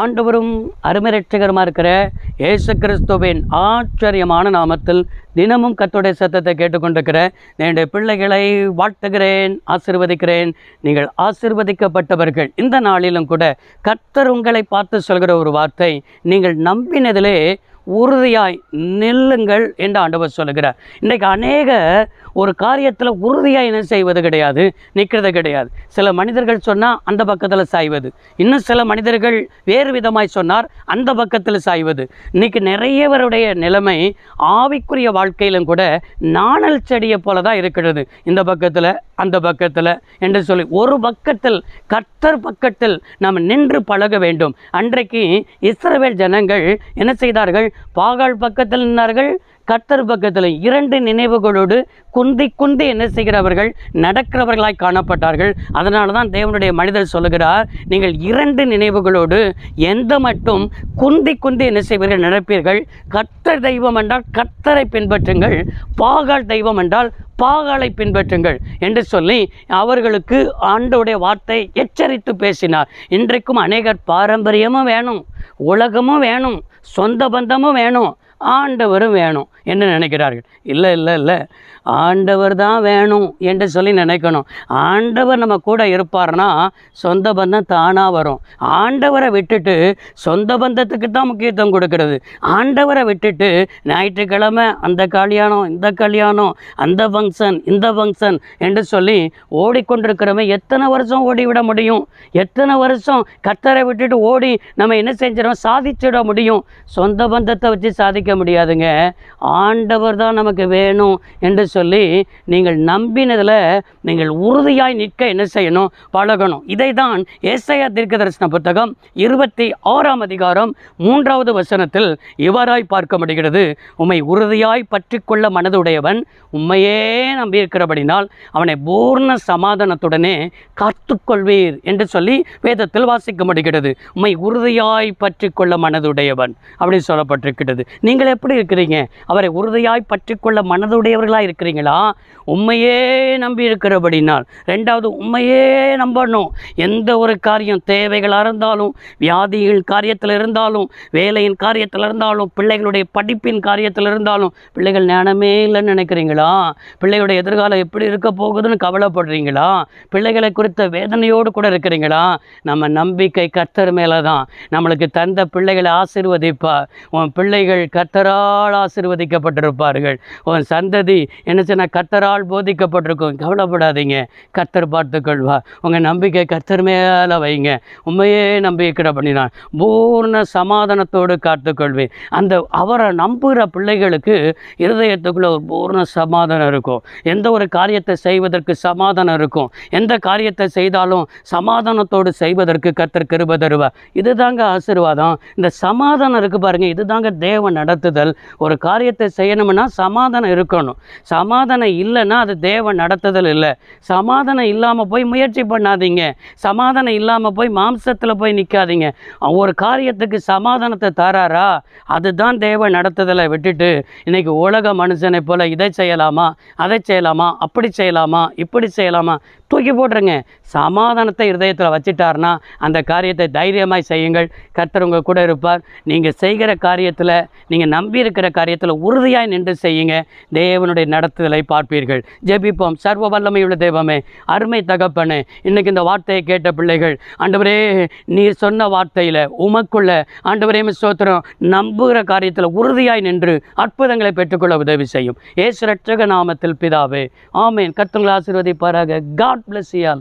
ஆண்டவரும் அருமை இரட்சகருமா இருக்கிற இயேசு கிறிஸ்துவின் ஆச்சரியமான நாமத்தில் தினமும் கர்த்தருடைய சத்தத்தை கேட்டுக்கொண்டிருக்கிற என்னுடைய பிள்ளைகளை வாழ்த்துகிறேன், ஆசீர்வதிக்கிறேன். நீங்கள் ஆசீர்வதிக்கப்பட்டவர்கள். இந்த நாளிலும் கூட கர்த்தர் உங்களை பார்த்து சொல்கிற ஒரு வார்த்தை, நீங்கள் நம்பினதிலே உறுதியாய் நில்லுங்கள் என்று ஆண்டவர் சொல்லுகிறார். இன்றைக்கு அநேக ஒரு காரியத்தில் உறுதியாக என்ன செய்வது கிடையாது, நிற்கிறது கிடையாது. சில மனிதர்கள் சொன்னால் அந்த பக்கத்தில் சாய்வது, இன்னும் சில மனிதர்கள் வேறு விதமாய் சொன்னார் அந்த பக்கத்தில் சாய்வது. இன்றைக்கி நிறையவருடைய நிலைமை ஆவிக்குரிய வாழ்க்கையிலும் கூட நாணல் செடியை போல தான் இருக்கிறது. இந்த பக்கத்தில் அந்த பக்கத்தில் என்று சொல்லி ஒரு பக்கத்தில் கர்த்தர் பக்கத்தில் நாம் நின்று பழக வேண்டும். அன்றைக்கு இஸ்ரவேல் ஜனங்கள் என்ன செய்தார்கள்? பாகால் பக்கத்தில் நின்றார்கள், கர்த்தர் பக்கத்தில். இரண்டு நினைவுகளோடு குந்தி என்ன செய்கிறவர்கள்? நடக்கிறவர்களாய் காணப்பட்டார்கள். அதனால தான் தேவனுடைய மனிதர் சொல்லுகிறார், நீங்கள் இரண்டு நினைவுகளோடு எந்த மட்டும் குந்தி என்ன செய்வீர்கள்? நடப்பீர்கள். கர்த்தர் தெய்வம் என்றால் கர்த்தரை பின்பற்றுங்கள், பாகால் தெய்வம் என்றால் பாகாலை பின்பற்றுங்கள் என்று சொல்லி அவர்களுக்கு ஆண்டவருடைய வார்த்தை எச்சரித்து பேசினார். இன்றைக்கும் அநேகர் பாரம்பரியமும் வேணும், உலகமும் வேணும், சொந்த பந்தமும் வேணும், ஆண்டவரும் வேணும் என்று நினைக்கிறார்கள். இல்லை, ஆண்டவர் தான் வேணும் என்று சொல்லி நினைக்கணும். ஆண்டவர் நம்ம கூட இருப்பார்னா சொந்த பந்தம் தானாக வரும். ஆண்டவரை விட்டுட்டு சொந்த பந்தத்துக்கு தான் முக்கியத்துவம் கொடுக்கிறது. ஆண்டவரை விட்டுட்டு ஞாயிற்றுக்கிழமை அந்த கல்யாணம், இந்த கல்யாணம், அந்த ஃபங்க்ஷன், இந்த ஃபங்க்ஷன் என்று சொல்லி ஓடிக்கொண்டிருக்கிறவன் எத்தனை வருஷம் ஓடிவிட முடியும்? எத்தனை வருஷம் கர்த்தரை விட்டுட்டு ஓடி நம்ம என்ன செஞ்சிடோம்? சாதிச்சிட முடியும்? சொந்த பந்தத்தை வச்சு சாதிக்க முடியாதுங்க. ஆண்டவர் தான் நமக்கு வேணும் என்று சொல்லி நீங்கள் நம்பினதில் நீங்கள் உறுதியாய் நிற்க என்ன செய்யணும்? பழகணும். இதை தான் ஏசாயா தீர்க்கதரிசன புத்தகம் 26ஆம் அதிகாரம் 3வது வசனத்தில் இவ்வாறாய் பார்க்க முடிகிறது. உம்மை உறுதியாய் பற்றி கொள்ள மனதுடையவன் உம்மையே நம்பியிருக்கிறபடினால் அவனை பூர்ண சமாதானத்துடனே காத்துக்கொள்வீர் என்று சொல்லி வேதத்தில் வாசிக்க முடிகிறது. உம்மை உறுதியாய் பற்றி கொள்ள மனதுடையவன் அப்படி சொல்லப்பட்டிருக்கிறது. நீங்கள் எப்படி இருக்கிறீங்க? அவரை உறுதியாய் பற்றி கொள்ள மனதுடையவர்களாக இருக்கிறீங்களா? உண்மையே நம்பி இருக்கிறபடினால். ரெண்டாவது, உண்மையே நம்பணும். எந்த ஒரு காரியம், தேவைகளாக இருந்தாலும், வியாதிகள் காரியத்தில் இருந்தாலும், வேலையின் காரியத்தில் இருந்தாலும், பிள்ளைகளுடைய படிப்பின் காரியத்தில் இருந்தாலும், பிள்ளைகள் ஞானமே இல்லைன்னு நினைக்கிறீங்களா? பிள்ளைகளுடைய எதிர்காலம் எப்படி இருக்க போகுதுன்னு கவலைப்படுறீங்களா? பிள்ளைகளை குறித்த வேதனையோடு கூட இருக்கிறீங்களா? நம்ம நம்பிக்கை கர்த்தர் மேலே தான். நம்மளுக்கு தந்த பிள்ளைகளை ஆசீர்வதிப்பார். உன் பிள்ளைகள் கர்த்தரால் ஆசீர்வதிக்கப்பட்டிருப்பார்கள். உன் சந்ததி என்ன சொன்னால் கர்த்தரால் போதிக்கப்பட்டிருக்கும். கவலைப்படாதீங்க, கர்த்தர் பார்த்துக்கொள்வார். உங்கள் நம்பிக்கை கர்த்தர் மேலே வைங்க. உண்மையே நம்பிக்கை பண்ணினான் பூர்ண சமாதானத்தோடு காத்துக்கொள்வேன். அந்த அவரை நம்புகிற பிள்ளைகளுக்கு இருதயத்துக்குள்ள ஒரு பூர்ண சமாதானம் இருக்கும். எந்த ஒரு காரியத்தை செய்வதற்கு சமாதானம் இருக்கும். எந்த காரியத்தை செய்தாலும் சமாதானத்தோடு செய்வதற்கு கர்த்தர் கிருபை தருவார். இதுதாங்க ஆசீர்வாதம். இந்த சமாதானம் இருக்குது பாருங்கள், இதுதாங்க தேவ நடத்துதல். ஒரு காரியத்தை செய்யணும்னா சமாதானம் இருக்கணும். சமாதானம் இல்லைன்னா அது தேவ நடத்துதல் இல்லை. சமாதானம் இல்லாமல் போய் முயற்சி பண்ணாதீங்க. சமாதானம் இல்லாமல் போய் மாம்சத்தில் போய் நிற்காதீங்க. ஒரு காரியத்துக்கு சமாதானத்தை தராரா, அதுதான் தேவ நடத்துதலை விட்டுட்டு இன்றைக்கி உலக மனுஷனை போல் இதை செய்யலாமா, அதை செய்யலாமா, அப்படி செய்யலாமா, இப்படி செய்யலாமா, தூக்கி போட்டுருங்க. சமாதானத்தை இருதயத்தில் வச்சுட்டார்னா அந்த காரியத்தை தைரியமாய் செய்யுங்கள். கர்த்தர் உங்கள் கூட இருப்பார். நீங்கள் செய்கிற காரியத்தில், நீங்கள் நம்பி இருக்கிற காரியத்தில் உறுதியாய் நின்று செய்யுங்க. தேவனுடைய நடத்துதலை பார்ப்பீர்கள். ஜெபிப்போம். சர்வ வல்லமையுள்ள தெய்வமே, அருமை தகப்பனே, இன்றைக்கி இந்த வார்த்தையை கேட்ட பிள்ளைகள், ஆண்டவரே நீர் சொன்ன வார்த்தையில் உமக்குள்ள ஆண்டவரே ஸ்தோத்திரம், நம்புகிற காரியத்தில் உறுதியாய் நின்று அற்புதங்களை பெற்றுக்கொள்ள உதவி செய்யும். இயேசு இரட்சக நாமத்தில் பிதாவே, ஆமென். கர்த்தர் உங்களை ஆசீர்வதிப்பாராக. God bless you all.